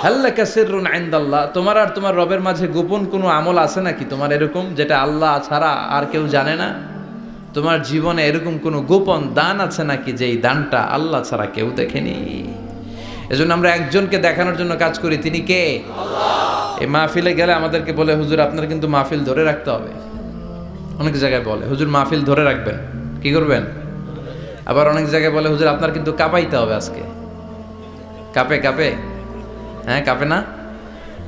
হাল্লাকা সিররুন ইনদাল্লাহ, তোমার আর তোমার রবের মাঝে গোপন কোনো আমল আছে নাকি তোমার এরকম, যেটা আল্লাহ ছাড়া আর কেউ জানে না? তোমার জীবনে এরকম কোনো গোপন দান আছে নাকি যেই দানটা আল্লাহ ছাড়া কেউ দেখেনি? এজন্য আমরা একজনকে দেখানোর জন্য কাজ করি, তিনি কে? আল্লাহ। এই মাহফিলে গেলে আমাদেরকে বলে, হুজুর আপনার কিন্তু মাহফিল ধরে রাখতে হবে। অনেক জায়গায় বলে, হুজুর মাহফিল ধরে রাখবেন, কি করবেন? আবার অনেক জায়গায় বলে, হুজুর আপনার কিন্তু কাঁপাইতে হবে আজকে। কাঁপে কাঁপে, হ্যাঁ কাঁপে না?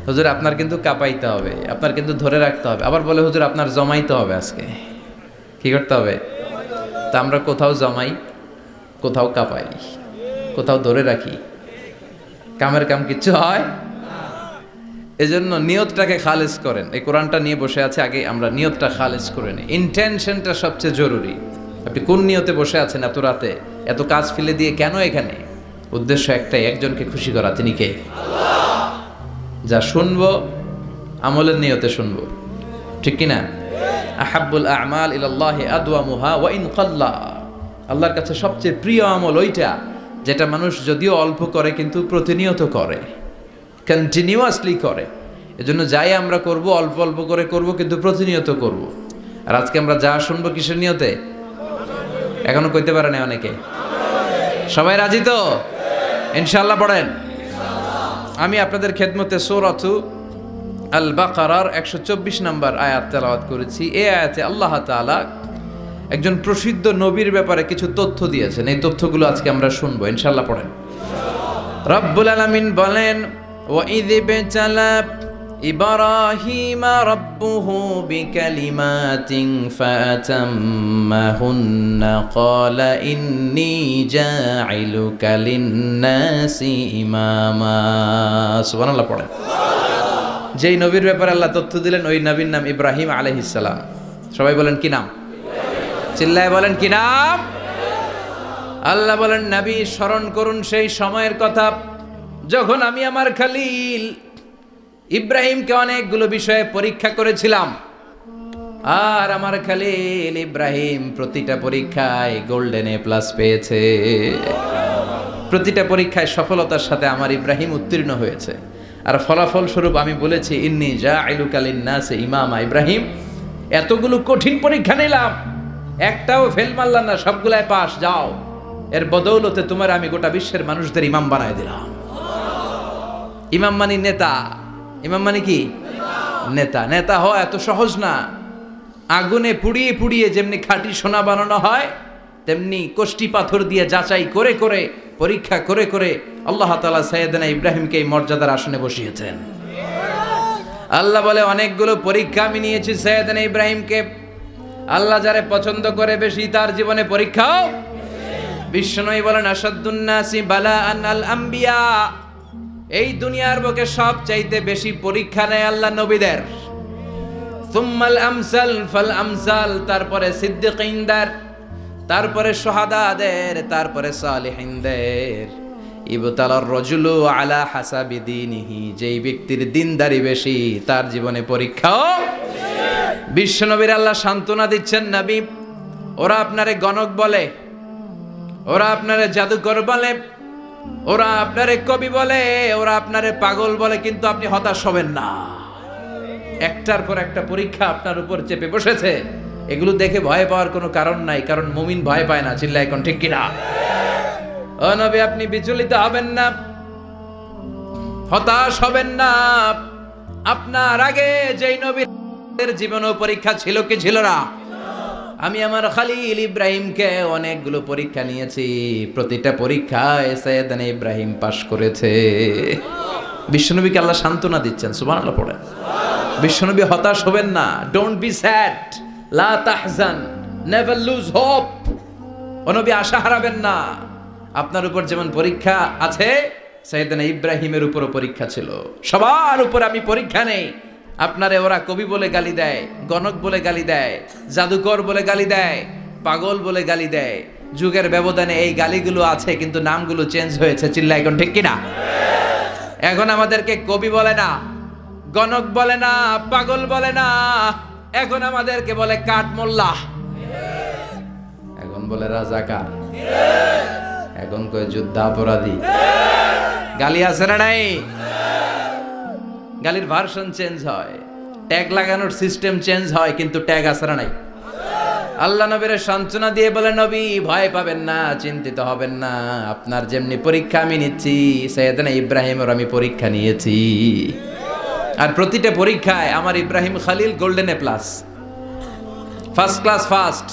হুজুর আপনার কিন্তু কাঁপাইতে হবে, আপনার কিন্তু ধরে রাখতে হবে। আবার বলে, হুজুর আপনার জমাইতে হবে আজকে। কি করতে হবে? তা আমরা কোথাও জমাই, কোথাও কাঁপাই, কোথাও ধরে রাখি, কামের কাম কিচ্ছু হয়। এজন্য নিয়তটাকে খালেজ করেন। এই কোরআনটা নিয়ে বসে আছে, আগে আমরা নিয়তটা খালেজ করে নিই। ইন্টেনশনটা সবচেয়ে জরুরি। আপনি কোন নিয়তে বসে আছেন এত রাতে, এত কাজ ফেলে দিয়ে কেন এখানে? উদ্দেশ্য একটাই, একজনকে খুশি করা। তিনি কে? আল্লাহ। যা শুনবো আমলের নিয়তে শুনবো, ঠিক কিনা? আহাব্বুল আ'মাল ইলাল্লাহি আদওয়ামুহা ওয়া ইন কাল্লা। আল্লাহর কাছে সবচেয়ে প্রিয় আমল ওইটা যেটা মানুষ যদিও অল্প করে কিন্তু প্রতিনিয়ত করে, কন্টিনিউয়াসলি করে। এজন্য যাই আমরা করব অল্প অল্প করে করব, কিন্তু প্রতিনিয়ত করব। আর আজকে আমরা যা শুনবো কিসের নিয়তে? এখনো কইতে পারে না অনেকে। সবাই রাজি তো? ইনশাআল্লাহ পড়েন। আমি আপনাদের খেদমতে সূরাতু আল বাকারার 124 নম্বর আয়াত তেলাওয়াত করেছি। এই আয়াতে আল্লাহ তাআলা একজন প্রসিদ্ধ নবীর ব্যাপারে কিছু তথ্য দিয়েছেন। এই তথ্যগুলো আজকে আমরা শুনবো, ইনশাআল্লাহ পড়েন। রব্বুল আলামিন বলেন, ওয়া ইয ইবতালা ইব্রাহিমা রাব্বুহু বিকালিমাতিন ফাতাম্মাহুন্না ক্বালা ইন্নী জাইলুকা লিন-নাসি ইমামা। সুবহানাল্লাহ পড়েন। যেই নবীর ব্যাপারে আল্লাহ তথ্য দিলেন, ওই নবীর নাম ইব্রাহিম আলাইহিস সালাম। সবাই বলেন কি নাম? চিল্লায় বলেন কি নাম? আল্লাহ বলেন, নবী স্মরণ করুন সেই সময়ের কথা যখন আমি আমার খলিল ইব্রাহিমকে অনেকগুলো বিষয়ে পরীক্ষা করেছিলাম। আর আমার খলিল ইব্রাহিম প্রতিটা পরীক্ষায় গোল্ডেন এ প্লাস পেয়েছে। প্রতিটা পরীক্ষায় সফলতার সাথে আমার ইব্রাহিম উত্তীর্ণ হয়েছে। আর ফলাফল স্বরূপ আমি বলেছি, ইন্নী জাইলুকা লিন-নাসি ইমামা। ইব্রাহিম, এতগুলো কঠিন পরীক্ষা নিলাম, একটাও ফেল মারলাম না, সবগুলাই পাস। যাও, এর বদৌলতে তোমার আমি গোটা বিশ্বের মানুষদের ইমাম বানায় দিলাম। ইমাম মানে নেতা। ইমাম মানে কি? নেতা। নেতা হওয়া এত সহজ না। আগুনে পুড়িয়ে পুড়িয়ে যেমনি খাঁটি সোনা বানানো হয়, তেমনি কষ্টি পাথর দিয়ে যাচাই করে করে, পরীক্ষা করে করে আল্লাহ তাআলা সাইয়েদনা ইব্রাহিমকে এই মর্যাদার আসনে বসিয়েছেন। আল্লাহ বলে, অনেকগুলো পরীক্ষা আমি নিয়েছি সাইয়েদনা ইব্রাহিমকে। আল্লাহ যারে পছন্দ করে বেশি, তার জীবনে পরীক্ষাও। বিশ্বনবী বলেন, আসাদ্দুন নাসি বালাআন আল আম্বিয়া। এই দুনিয়ার বুকে সব চাইতে বেশি পরীক্ষা নেয় আল্লাহ নবীদের। সুম্মাল আমসাল ফাল আমসাল, তারপরে সিদ্দিকিনদের, তারপরে শুহাদাদের, তারপরে সালিহিনদের। ইবতালার রাজুলু আলা হাসাবি দীনিহি। যেই ব্যক্তির দিনদারি বেশি, তার জীবনে পরীক্ষাও। বিশ্বনবীর আল্লাহ সান্ত্বনা দিচ্ছেন, নবী ওরা আপনারে গণক বলে, ওরা আপনারে জাদুকর বলে, ওরা আপনারে কবি বলে, ওরা আপনারে পাগল বলে, কিন্তু আপনি হতাশ হবেন না। একটার পর একটা পরীক্ষা আপনার উপর চেপে বসেছে। এগুলো দেখে ভয় পাওয়ার কোনো কারণ নাই, কারণ মুমিন ভয় পায় না। চিল্লায় এখন ঠিক কিনা? ও নবী, আপনি বিচলিত হবেন না, হতাশ হবেন না। আপনার আগে যেই নবীর জীবনেও পরীক্ষা ছিল কি ছিল না? আমি আমার খলিল ইব্রাহিমকে অনেকগুলো পরীক্ষা নিয়েছি, প্রতিটা পরীক্ষায় সাইয়েদনা ইব্রাহিম পাশ করেছে। বিশ্বনবীকে আল্লাহ সান্ত্বনা দিচ্ছেন। সুবহানাল্লাহ পড়েন। বিশ্বনবী হতাশ হবেন না। ডোন্ট বি স্যাড, লা তাহজান, নেভার লুজ হোপ। ও নবী, আশা হারাবেন না। আপনার উপর যেমন পরীক্ষা আছে, সাইয়েদনা ইব্রাহিমের উপরও পরীক্ষা ছিল। সবার উপর আমি পরীক্ষা নেই। আপনারে ওরা কবি বলে গালি দেয়, গণক বলে গালি দেয়, জাদুকর বলে গালি দেয়, পাগল বলে গালি দেয়। যুগের ব্যবধানে এই গালিগুলো আছে, কিন্তু নামগুলো চেঞ্জ হয়েছে। চিল্লা এখন ঠিক কিনা? এখন আমাদেরকে কবি বলে না, গণক বলে না, পাগল বলে না। এখন আমাদেরকে বলে কাঠ মোল্লা, এখন বলে রাজাকার, এখন কয় যুদ্ধাপরাধী। গালি আছে না নাই? গালির ভার্সন চেঞ্জ হয়, ট্যাগ লাগানোর সিস্টেম চেঞ্জ হয়, কিন্তু ট্যাগ আসরা নাই। আল্লাহ নবীর সান্ত্বনা দিয়ে বলে, নবী ভয় পাবেন না, চিন্তিত হবেন না, আপনার যেমনি পরীক্ষা আমি নিচ্ছি, সাইয়েদনা ইব্রাহিমের আমি পরীক্ষা নিয়েছি। আর প্রতিটা পরীক্ষায় আমার Ibrahim Khalil golden A plus, first class first,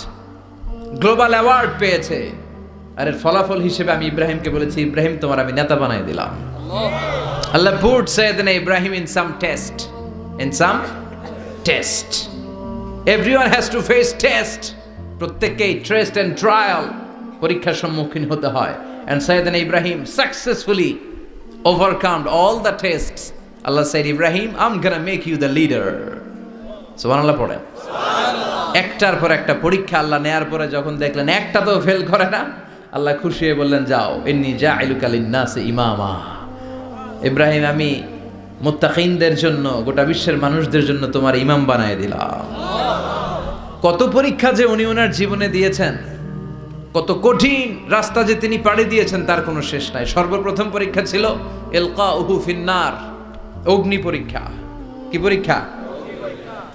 global award পেয়েছে। আর এর ফলাফল হিসেবে আমি ইব্রাহিমকে বলেছি, ইব্রাহিম তোমার আমি নেতা বানাই দিলাম। Allah put Sayyidna Ibrahim in some test, in some test. Everyone has to face test. প্রত্যেককেই টেস্ট এন্ড ট্রায়াল, পরীক্ষার সম্মুখীন হতে হয়। And Sayyidna Ibrahim successfully overcome all the tests. Allah said, Ibrahim, I'm gonna make you the leader. সুবহানাল্লাহ পড়েন। একটার পর একটা পরীক্ষা আল্লাহ নেয়ার পরে যখন দেখলেন একটা তো ফেল করে না, আল্লাহ খুশি হয়ে বললেন, যাও, ইন্নী জাইলুকা লিন-নাসি ইমামা। ইব্রাহিম, আমি মুত্তাকিনদের জন্য, গোটা বিশ্বের মানুষদের জন্য তোমার ইমাম বানায় দিলাম। কত পরীক্ষা যে উনি ওনার জীবনে দিয়েছেন, কত কঠিন রাস্তা যে তিনি পাড়ি দিয়েছেন, তার কোনো শেষ নাই। সর্বপ্রথম পরীক্ষা ছিল ইলকাউহু ফিন্নার, অগ্নি পরীক্ষা। কি পরীক্ষা?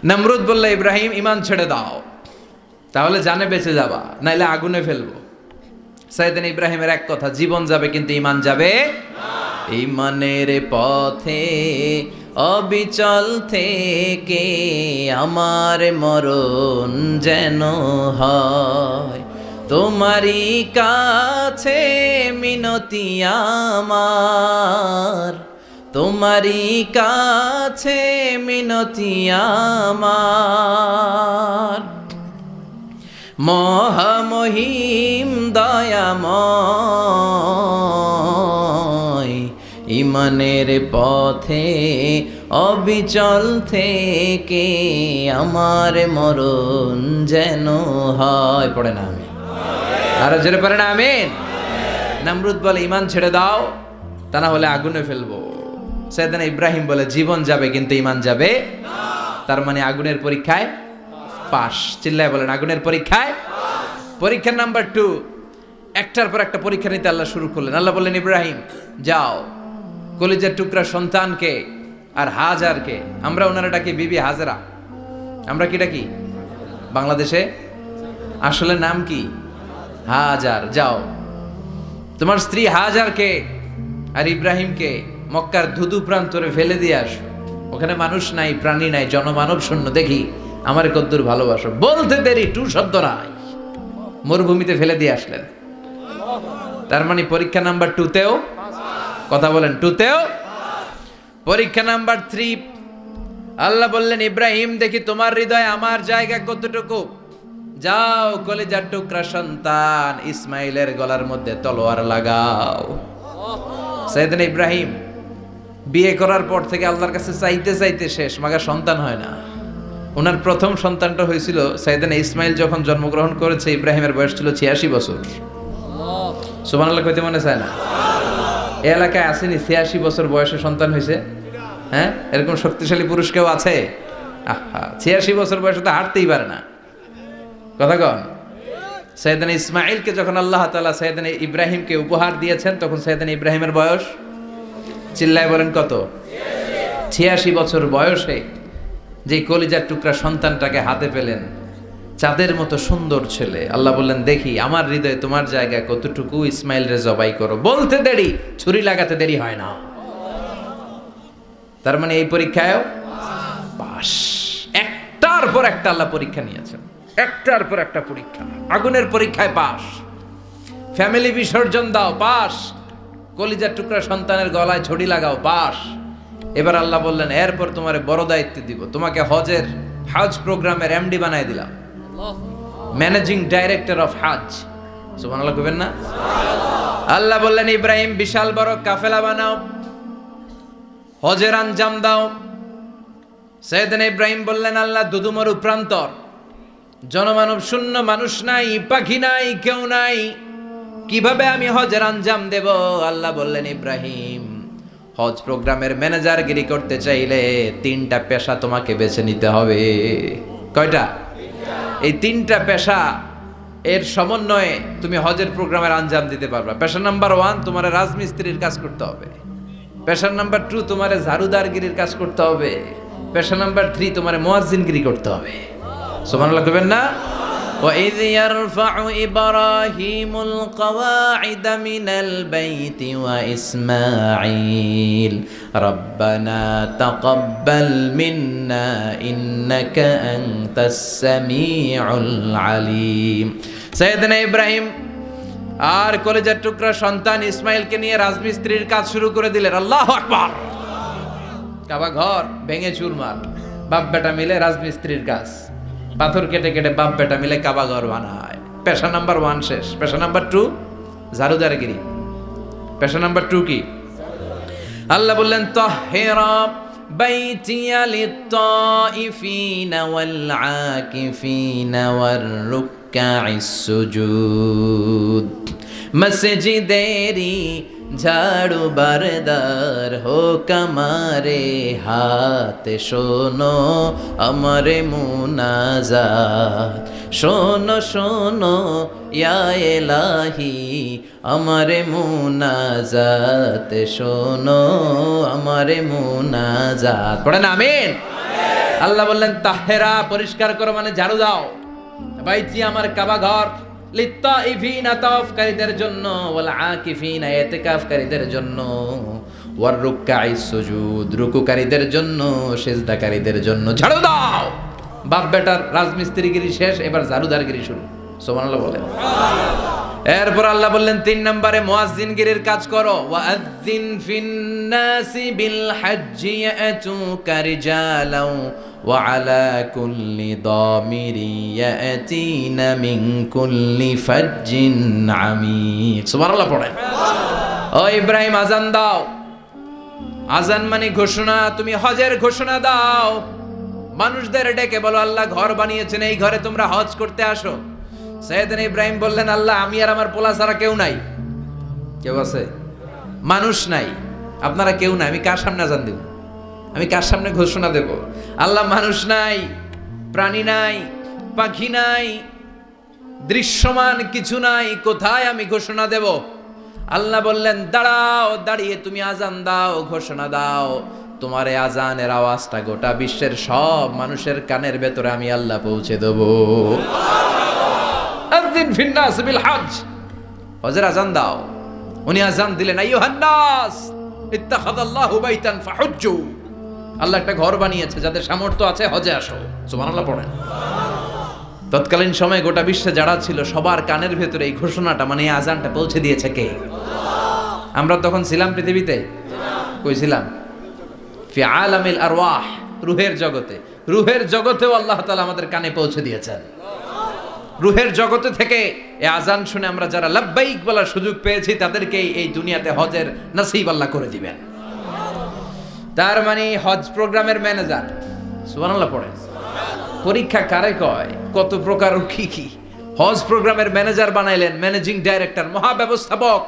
নমরুদ বলল, ইব্রাহিম ঈমান ছেড়ে দাও, তাহলে জানে বেঁচে যাবা, নাইলে আগুনে ফেলবো। সাইয়েদনা ইব্রাহিমের এক কথা, জীবন যাবে কিন্তু ঈমান যাবে না। ঈমানের পথে অবিচল থেকে আমার মরণ যেন হয়, তোমারই কাছে মিনতি আমার, তোমারই কাছে মিনতি আমার। মহামহিম দয়াময়, ঈমানের পথে অবিচল থেকে আমার মরণ যেন হয়। পড়ে না আমিন? আরো জোরে পড়ে না আমিন? নমরুদ বলে, ঈমান ছেড়ে দাও, তা না হলে আগুনে ফেলবো। সাইয়েদনা ইব্রাহিম বলে, জীবন যাবে কিন্তু ঈমান যাবে না। তার মানে আগুনের পরীক্ষায় পাস। চিল্লায় বলেন, আগুনের পরীক্ষায়। পরীক্ষা নাম্বার 2, একটার পর একটা পরীক্ষা নিতে আল্লাহ শুরু করলেন। আল্লাহ বললেন, ইব্রাহিম যাও, কলিজার টুকরা সন্তানকে আর হাজারকে, আমরা ওনারা ডাকি বিবি হাজরা, আমরা কি ডাকি বাংলাদেশে, আসলে নাম কি হাজার, যাও তোমার স্ত্রী হাজারকে আর ইব্রাহিমকে মক্কার ধুধু প্রান্তরে ফেলে দিয়ে আসো। ওখানে মানুষ নাই, প্রাণী নাই, জনমানব শূন্য, দেখি আমার কদ্দুর ভালোবাসো। বলতে দেরি, টু শব্দ নাই, মরুভূমিতে ফেলে দিয়ে আসলেন। তার মানে পরীক্ষা নাম্বার 2তেও, কথা বলেন, 2তেও। পরীক্ষা নাম্বার 3, আল্লাহ বললেন, ইব্রাহিম দেখি তোমার হৃদয়ে আমার জায়গা কতটুকু, যাও কলিজার টুকরা সন্তান ইসমাইলের গলার মধ্যে তলোয়ার লাগাও। সাইয়েদনা ইব্রাহিম বিয়ে করার পর থেকে আল্লাহর কাছে চাইতে চাইতে শেষ, মাগা সন্তান হয় না। ওনার প্রথম সন্তানটা হয়েছিল সাইয়েদনা ইসমাইল যখন জন্মগ্রহণ করেছে, ইব্রাহিমের বয়স ছিল 86 বছর। সুবহানাল্লাহ কইতে মনে চায় না? এই এলাকায় আসেনি 86 বছর বয়সে সন্তান হয়েছে? হ্যাঁ, এরকম শক্তিশালী পুরুষ কেউ আছে? আহা, 86 বছর বয়সে তো হাঁটতেই পারে না। কথা কন। সাইয়েদনা ইসমাইলকে যখন আল্লাহ তাআলা সাইয়েদনা ইব্রাহিমকে উপহার দিয়েছেন, তখন সাইয়েদনা ইব্রাহিমের বয়স, চিল্লায় বলেন কত? 86 বছর বয়সে যে কলিজার টুকরা সন্তানটাকে হাতে পেলেন, চাঁদের মতো সুন্দর ছেলে। আল্লাহ বললেন, দেখি আমার হৃদয়ে তোমার জায়গা কতটুকু, ইসমাইল রে জবাই করো। বলতে দেরি, ছুরি লাগাতে দেরি হয় না। তার মানে এই পরীক্ষায়ও পাস। একটার পর একটা আল্লাহ পরীক্ষা নিয়েছেন, একটার পর একটা পরীক্ষা। আগুনের পরীক্ষায় পাস, ফ্যামিলি বিসর্জন দাও, পাস। কলিজার টুকরা সন্তানের গলায় ছড়ি লাগাও, পাস। এবার আল্লাহ বললেন, এরপর তোমারে বড় দায়িত্ব দিব, তোমাকে হজের, হজ প্রোগ্রামের এমডি বানাই দিলাম, ম্যানেজিং ডাইরেক্টর অফ হজ। সুবহানাল্লাহ কইবেন না? আল্লাহ বললেন, ইব্রাহিম বিশাল বড় কাফেলা বানাও, হজের আঞ্জাম দাও। সাইয়েদনা ইব্রাহিম বললেন, আল্লাহ দুদুমরু প্রান্তর, জনমানব শূন্য, মানুষ নাই, পাখি নাই, কেউ নাই, কিভাবে আমি হজের আঞ্জাম দেব? আল্লাহ বললেন, ইব্রাহিম হজ প্রোগ্রামের ম্যানেজারগিরি করতে চাইলে 3টা পেশা তোমাকে বেছে নিতে হবে। কয়টা? এই 3টা পেশা এর সমন্বয়ে তুমি হজের প্রোগ্রামের আঞ্জাম দিতে পারবা। পেশা নাম্বার 1, তোমার রাজমিস্ত্রির কাজ করতে হবে। পেশা নাম্বার 2 তোমারে ঝাড়ুদারগিরির কাজ করতে হবে। পেশা নাম্বার 3 তোমারে মুয়াজ্জিনগিরি করতে হবে। সুবহানাল্লাহ কইবেন না? وَإِذْ يَرْفَعُ إِبْرَاهِيمُ الْقَوَاعِدَ مِنَ الْبَيْتِ وَإِسْمَاعِيلُ رَبَّنَا تَقَبَّلْ مِنَّا إِنَّكَ أَنْتَ السَّمِيعُ الْعَلِيمُ। সাইয়েদনা ইব্রাহিম আর কলেজের টুকরা সন্তান ইসমাইলকে নিয়ে রাজমিস্ত্রির কাজ শুরু করে দিলেন। আল্লাহু আকবার। কাবা ঘর ভেঙে চুরমার, বাপ বেটা মিলে রাজমিস্ত্রির কাজ, পাথর কেটে কেটে বাপ বেটা মিলে কাবা ঘর বানায়। পেশা নাম্বার 1 শেষ। পেশা নাম্বার 2 ঝাড়ুদারগিরি। পেশা নাম্বার 2 কি? আল্লাহ বললেন তাহহিরা বাইতিয়া লিত-তাইফিনা ওয়াল আকিফিনা ওয়ার রুকআইস সুজুদ। মসজিদেরি ঝাড়ু বারদার হোক আমারে হাত, শোনো আমারে মুনাজাত, শোনো শোনো ইয়া ইলাহি আমারে মুনাজাত, শোনো আমারে মুনাজাত। পড়েন আমিন। আল্লাহ বললেন তাহেরা পরিষ্কার করো মানে ঝাড়ু দাও, বাইতি আমার কাবা ঘর, লিত্তাইফিনা তাওয়াফকারীদের জন্য, ওয়াল আকিফিনা ইতিকাফকারীদের জন্য, ওয়ার রুকআইস সুজুদ রুকুকারীদের জন্য, সিজদাকারীদের জন্য ঝাড়ু দাও। বাপ বেটার রাজমিস্ত্রিগিরি শেষ, এবার ঝাড়ুদারগিরি শুরু। সুবহানাল্লাহ বলেন। এরপর আল্লাহ বললেন 3 নম্বরে মুয়াজ্জিনগিরির কাজ করো। ওয়াআযযিন ফিন-নাসি বিল হাজ্জি ইয়াতুকা রিজালাও ওয়া আলা কুল্লি দামিরি ইয়াতিনা মিন কুল্লি ফাজ্জিন আমিক। সুবহানাল্লাহ পড়েন। ও ইব্রাহিম আযান দাও। আযান মানে ঘোষণা, তুমি হজের ঘোষণা দাও। মানুষদের ডেকে বলো আল্লাহ ঘর বানিয়েছেন, এই ঘরে তোমরা হজ করতে আসো। সাইয়েদনা ইব্রাহিম বললেন আল্লাহ আমি আর আমার পোলা ছাড়া কেউ নাই। কেউ আছে? মানুষ নাই, আপনারা কেউ নাই, আমি কার সামনে আযান দেব? আমি কার সামনে ঘোষণা দেব? আল্লাহ মানুষ নাই, প্রাণী নাই, পাখি নাই, দৃশ্যমান কিছু নাই, কোথায় আমি ঘোষণা দেব? আল্লাহ বললেন দাঁড়াও, দাঁড়িয়ে তুমি আযান দাও, ঘোষণা দাও। তোমার এই আযানের আওয়াজটা গোটা বিশ্বের সব মানুষের কানের ভেতরে আমি আল্লাহ পৌঁছে দেব। আযিন ফিন-নাস বিল হজ, হজের আযান দাও। উনি আযান দিলেন আইয়ুহান নাস ইত্তাখাযাল্লাহু বাইতান ফাহুজ্জু। আল্লাহ একটা ঘর বানিয়েছে, যাদের সামর্থ্য আছে হজে আসো। সুবহানাল্লাহ পড়েন। তৎকালীন সময়ে গোটা বিশ্বে যারা ছিল সবার কানের ভেতরে এই ঘোষণাটা মানে এই আযানটা পৌঁছে দিয়েছে কে? আমরা তখন ছিলাম পৃথিবীতে? কই ছিলাম? ফি আলামিল আরওয়াহ, রূহের জগতে। রূহের জগতেও আল্লাহ তাআলা আমাদের কানে পৌঁছে দিয়েছেন। রূহের জগতে থেকে এই আযান শুনে আমরা যারা লাব্বাইক বলার সুযোগ পেয়েছি তাদেরকে এই দুনিয়াতে হজের নসিব আল্লাহ করে দিবেন। তার মানে হজ প্রোগ্রামের ম্যানেজার। সুবহানাল্লাহ পড়ে। পরীক্ষা কারে কয়? কত প্রকার কি কি। হজ প্রোগ্রামের ম্যানেজার বানাইলেন, ম্যানেজিং ডাইরেক্টর, মহাব্যবস্থাপক।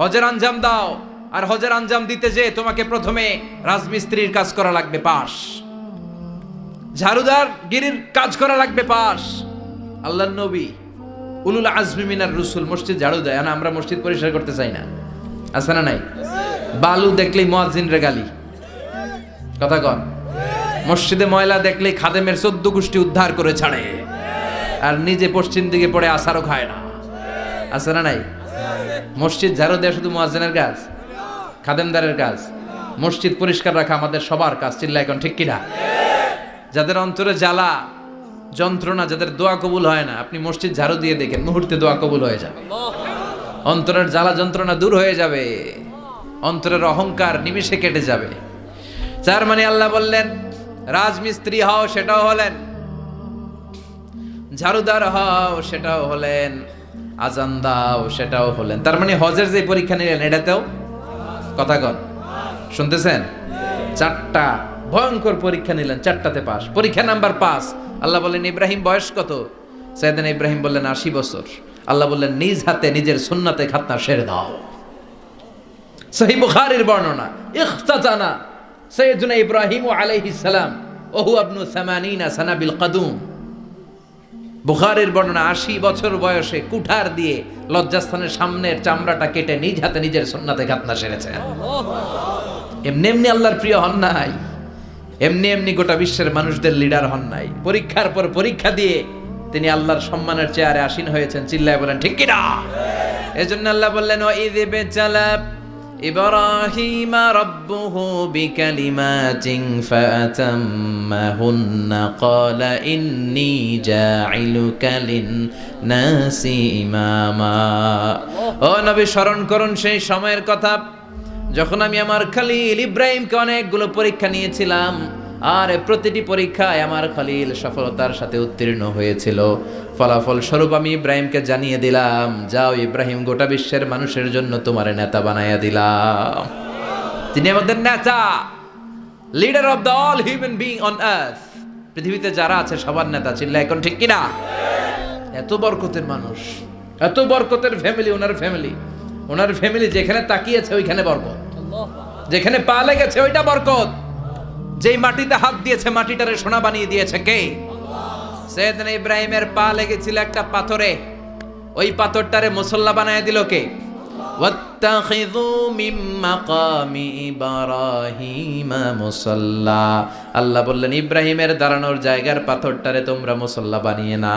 হজের আঞ্জাম দাও, আর হজের আঞ্জাম দিতে যে তোমাকে প্রথমে রাজমিস্ত্রির কাজ করা লাগবে পাস, ঝাড়ুদার গিরির কাজ করা লাগবে পাস। আল্লাহর নবী উলুল আজমি মিনার রসুল মসজিদ ঝাড়ু দেয় না, আমরা মসজিদ পরিষ্কার করতে চাই না, আছে না নাই? বালু দেখলেই মুয়াজ্জিনরে গালি, কথা কন। মসজিদে ময়লা দেখলেই খাদেমের 14 গোষ্ঠী উদ্ধার করে ছাড়ে, আর নিজে পশ্চিম দিকে পড়ে আসারও খায় না, আছে না নাই? মসজিদ ঝাড়ু দেওয়া শুধু মুয়াজ্জিনের কাজ, খাদেমদারের কাজ। মসজিদ পরিষ্কার রাখা আমাদের সবার কাজ। চিল্লা এখন ঠিক কিনা? যাদের অন্তরে জ্বালা যন্ত্রণা, যাদের দোয়া কবুল হয় না, আপনি মসজিদ ঝাড়ু দিয়ে দেখেন মুহূর্তে দোয়া কবুল হয়ে যাবে। অন্তরের জ্বালা যন্ত্রণা দূর হয়ে যাবে, অন্তরের অহংকার নিমেষে কেটে যাবে। তার মানে আল্লাহ বললেন রাজমিস্ত্রি হও, সেটাও হলেন, ঝাড়ুদার হও, সেটাও হলেন, আযান দাও, সেটাও হলেন। তার মানে হজের যে পরীক্ষা নিলেন এটাতেও, কথা কন, শুনতেছেন? 4টা ভয়ঙ্কর পরীক্ষা নিলেন, 4টাতে পাস। পরীক্ষা নাম্বার 5। আল্লাহ বললেন ইব্রাহিম বয়স কত? সাইয়েদনা ইব্রাহিম বললেন 80 বছর। আল্লাহ বললেন নিজ হাতে নিজের সুন্নাতে খাতনা সেরে দাও। সহিহ বুখারীর বর্ণনা, ইখতাতানা সাইয়েদনা ইব্রাহিম আলাইহিস সালাম ওহু ইবনু 80 সানা বিল কদুম। বুখারীর বর্ণনা, 80 বছর বয়সে কুঠার দিয়ে লজ্জাস্থানের সামনের চামড়াটা কেটে নিজ হাতে নিজের সুন্নাতে খাতনা সেরেছেন। এমনি এমনি আল্লাহর প্রিয় হন নাই, এমনি এমনি গোটা বিশ্বের মানুষদের লিডার হন নাই। পরীক্ষার পর পরীক্ষা দিয়ে তিনি আল্লাহর সম্মানের চেয়ারে আসীন হয়েছেন। চিল্লায় বলেন ঠিক কিনা? এজন্য আল্লাহ বললেন ওয়াইয ইবতালা ইব্রাহিমা রাব্বুহু বিকালিমাতিন ফাআতাম্মাহুন্না ক্বালা ইন্নী জাঈলুকা লিন-নাসি ইমামা। ও নবী, স্মরণ করুন সেই সময়ের কথা যখন আমি আমার খলিল ইব্রাহিমকে অনেকগুলো পরীক্ষা নিয়েছিলাম, আর প্রতিটি পরীক্ষায় আমার খলিল সফলতার সাথে উত্তীর্ণ হয়েছিল। ফলাফল স্বরূপ আমি ইব্রাহিমকে জানিয়ে দিলাম, যাও ইব্রাহিম, গোটা বিশ্বের মানুষের জন্য তোমার নেতা বানাইয়া দিলাম। তিনি আমাদের নেতা, leader of the all human being on earth. পৃথিবীতে যারা আছে সবার নেতা। চিল্লা এখন ঠিক কিনা? এত বরকতের মানুষ, এত বরকতের ফ্যামিলি, ওনার ফ্যামিলি যেখানে তাকিয়েছে ওইখানে বরকত, যেখানে পা লেগেছে ওইটা বরকত। যেই মাটিতে হাত দিয়েছে মাটিটারে সোনা বানিয়ে দিয়েছে কে? সাইয়েদনা ইব্রাহিমের পা লেগেছিল একটা পাথরে, ওই পাথরটারে মুসল্লা বানায় দিল কে? ওয়াত্তাখিযু মিন মাকামি ইব্রাহিমা মুসাল্লা। আল্লাহ বললেন ইব্রাহিমের দাঁড়ানোর জায়গার পাথরটারে তোমরা মুসল্লা বানিয়ে না।